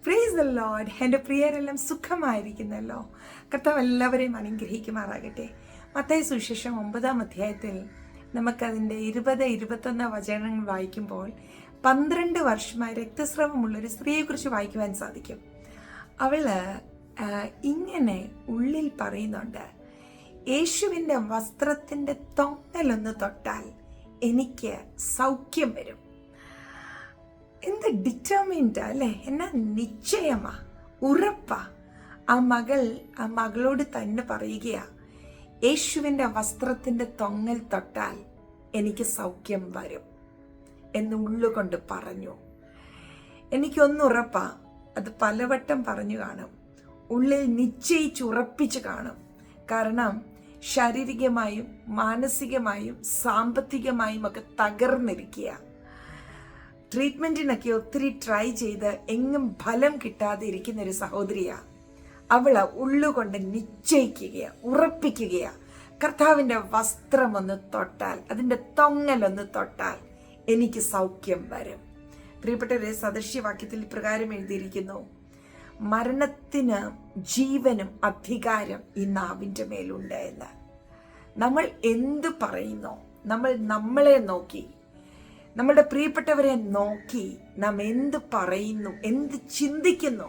Praise the Lord. എൻ്റെ പ്രിയരെല്ലാം സുഖമായിരിക്കുന്നല്ലോ. കർത്താവ് എല്ലാവരെയും അനുഗ്രഹിക്കുമാറാകട്ടെ. മത്തായി സുവിശേഷം 9-ാം അധ്യായത്തിൽ നമുക്കതിൻ്റെ 20-21 വചനങ്ങൾ വായിക്കുമ്പോൾ 12 വർഷമായി രക്തസ്രവമുള്ളൊരു സ്ത്രീയെക്കുറിച്ച് വായിക്കുവാൻ സാധിക്കും. അവള് ഇങ്ങനെ ഉള്ളിൽ പറയുന്നുണ്ട്, യേശുവിൻ്റെ വസ്ത്രത്തിൻ്റെ തൊങ്ങലൊന്ന് തൊട്ടാൽ എനിക്ക് സൗഖ്യം വരും. എന്ത് ഡിറ്റർമിൻഡ് അല്ലേ, എന്നാ നിശ്ചയമാ, ഉറപ്പാ. ആ മകളോട് തന്നെ പറയുകയാ, യേശുവിൻ്റെ വസ്ത്രത്തിൻ്റെ തൊങ്ങൽ തൊട്ടാൽ എനിക്ക് സൗഖ്യം വരും എന്ന് ഉള്ളുകൊണ്ട് പറഞ്ഞു. എനിക്കൊന്നുറപ്പാ, അത് പലവട്ടം പറഞ്ഞു കാണും, ഉള്ളിൽ നിശ്ചയിച്ചുറപ്പിച്ച് കാണും. കാരണം ശാരീരികമായും മാനസികമായും സാമ്പത്തികമായും ഒക്കെ തകർന്നിരിക്കുക. ട്രീറ്റ്മെൻറ്റിനൊക്കെ ഒത്തിരി ട്രൈ ചെയ്ത് എങ്ങും ഫലം കിട്ടാതെ ഇരിക്കുന്ന ഒരു സഹോദരിയാ. അവള് ഉള്ളുകൊണ്ട് നിശ്ചയിക്കുകയാ, ഉറപ്പിക്കുകയാ, കർത്താവിൻ്റെ വസ്ത്രമൊന്ന് തൊട്ടാൽ, അതിൻ്റെ തൊങ്ങലൊന്ന് തൊട്ടാൽ എനിക്ക് സൗഖ്യം വരും. പ്രിയപ്പെട്ടവരെ, സദൃശ്യവാക്യത്തിൽ പ്രകാരം എഴുതിയിരിക്കുന്നു, മരണത്തിന് ജീവനും അധികാരം ഈ നാവിൻ്റെ മേലുണ്ട് എന്ന്. നമ്മൾ എന്ത് പറയുന്നോ, നമ്മൾ നമ്മളെ നോക്കി, നമ്മളുടെ പ്രിയപ്പെട്ടവരെ നോക്കി നാം എന്ത് പറയുന്നു, എന്ത് ചിന്തിക്കുന്നു,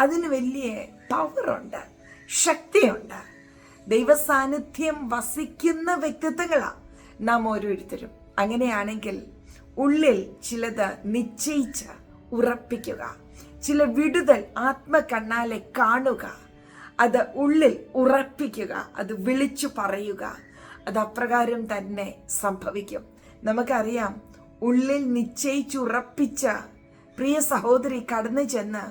അതിന് വലിയ പവറുണ്ട്, ശക്തിയുണ്ട്. ദൈവസാന്നിധ്യം വസിക്കുന്ന വ്യക്തിത്വങ്ങളാണ് നാം ഓരോരുത്തരും. അങ്ങനെയാണെങ്കിൽ ഉള്ളിൽ ചിലത് നിശ്ചയിച്ച് ഉറപ്പിക്കുക, ചില വിടുതൽ ആത്മകണ്ണാലെ കാണുക, അത് ഉള്ളിൽ ഉറപ്പിക്കുക, അത് വിളിച്ചു പറയുക, അത് അപ്രകാരം തന്നെ സംഭവിക്കും. നമുക്കറിയാം, ഉള്ളിൽ നിശ്ചയിച്ചുറപ്പിച്ച പ്രിയ സഹോദരി കടന്നു ചെന്ന്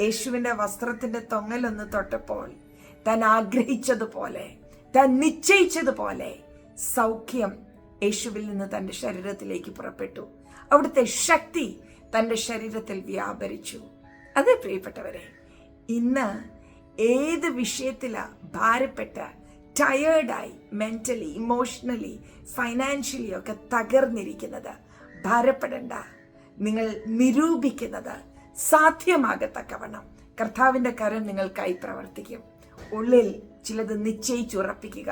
യേശുവിൻ്റെ വസ്ത്രത്തിൻ്റെ തൊങ്ങലൊന്ന് തൊട്ടപ്പോൾ താൻ ആഗ്രഹിച്ചതുപോലെ, താൻ നിശ്ചയിച്ചതുപോലെ സൗഖ്യം യേശുവിൽ നിന്ന് തൻ്റെ ശരീരത്തിലേക്ക് പുറപ്പെട്ടു. അവിടുത്തെ ശക്തി തൻ്റെ ശരീരത്തിൽ വ്യാപരിച്ചു. അതെ പ്രിയപ്പെട്ടവരെ, ഇന്ന് ഏത് വിഷയത്തിലാണ് ഭാരപ്പെട്ട് ടയേർഡായി, മെൻ്റലി, ഇമോഷണലി, ഫൈനാൻഷ്യലി ഒക്കെ തകർന്നിരിക്കുന്നത്, ഭാരപ്പെടേണ്ട. നിങ്ങൾ നിരൂപിക്കുന്നത് സാധ്യമാകത്തക്കവണ്ണം കർത്താവിൻ്റെ കരം നിങ്ങൾക്കായി പ്രവർത്തിക്കും. ഉള്ളിൽ ചിലത് നിശ്ചയിച്ചുറപ്പിക്കുക.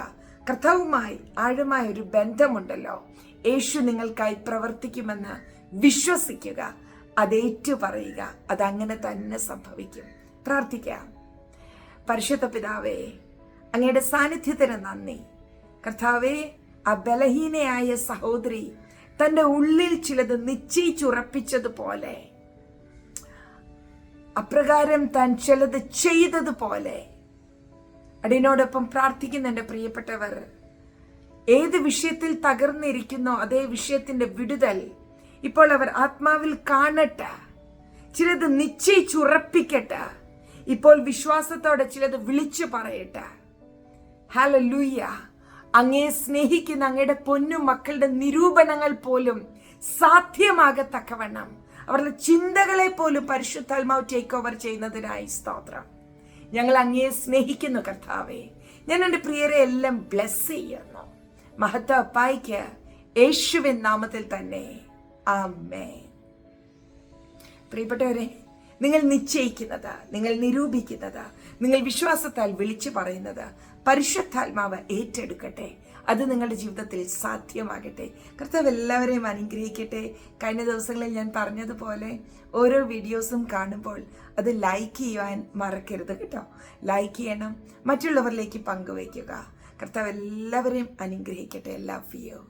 കർത്താവുമായി ആഴമായ ഒരു ബന്ധമുണ്ടല്ലോ, യേശു നിങ്ങൾക്കായി പ്രവർത്തിക്കുമെന്ന് വിശ്വസിക്കുക, അതേറ്റു പറയുക, അതങ്ങനെ തന്നെ സംഭവിക്കും. പ്രാർത്ഥിക്കാം. പരിശുദ്ധ പിതാവേ, അങ്ങയുടെ സാന്നിധ്യത്തിന് നന്ദി. കർത്താവേ, ആ ബലഹീനയായ സഹോദരി തൻ്റെ ഉള്ളിൽ ചിലത് നിശ്ചയിച്ചുറപ്പിച്ചതുപോലെ, അപ്രകാരം താൻ ചിലത് ചെയ്തതുപോലെ, അതിനോടൊപ്പം പ്രാർത്ഥിക്കുന്ന എൻ്റെ പ്രിയപ്പെട്ടവർ ഏത് വിഷയത്തിൽ തകർന്നിരിക്കുന്നോ അതേ വിഷയത്തിന്റെ വിടുതൽ ഇപ്പോൾ അവർ ആത്മാവിൽ കാണട്ടെ. ചിലത് നിശ്ചയിച്ചുറപ്പിക്കട്ടെ. ഇപ്പോൾ വിശ്വാസത്തോടെ ചിലത് വിളിച്ചു പറയട്ടെ. ഹല്ലേലൂയ. അങ്ങയെ സ്നേഹിക്കുന്ന അങ്ങയുടെ പൊന്നു മക്കളുടെ നിരൂപണങ്ങൾ പോലും സാധ്യമാകത്തക്കവണ്ണം അവരുടെ ചിന്തകളെ പോലും പരിശുദ്ധാത്മാവ് ടേക്ക് ഓവർ ചെയ്യുന്നതിനായി സ്തോത്രം. ഞങ്ങൾ അങ്ങയെ സ്നേഹിക്കുന്നു കർത്താവേ. ഞാൻ എൻ്റെ പ്രിയരെ എല്ലാം ബ്ലെസ് ചെയ്യുന്നു. മഹത്വ അപ്പായിക്ക് യേശുവിൻ നാമത്തിൽ തന്നെ ആമേൻ. പ്രിയപ്പെട്ടവരെ, നിങ്ങൾ നിശ്ചയിക്കുന്നത്, നിങ്ങൾ നിരൂപിക്കുന്നത്, നിങ്ങൾ വിശ്വാസത്താൽ വിളിച്ചു പറയുന്നത് പരിശുദ്ധാത്മാവ് ഏറ്റെടുക്കട്ടെ. അത് നിങ്ങളുടെ ജീവിതത്തിൽ സാധ്യമാകട്ടെ. കർത്താവ് എല്ലാവരെയും അനുഗ്രഹിക്കട്ടെ. കഴിഞ്ഞ ദിവസങ്ങളിൽ ഞാൻ പറഞ്ഞതുപോലെ ഓരോ വീഡിയോസും കാണുമ്പോൾ അത് ലൈക്ക് ചെയ്യുവാൻ മറക്കരുത് കേട്ടോ. ലൈക്ക് ചെയ്യണം, മറ്റുള്ളവരിലേക്ക് പങ്കുവയ്ക്കുക. കർത്താവ് എല്ലാവരെയും അനുഗ്രഹിക്കട്ടെ. Love you.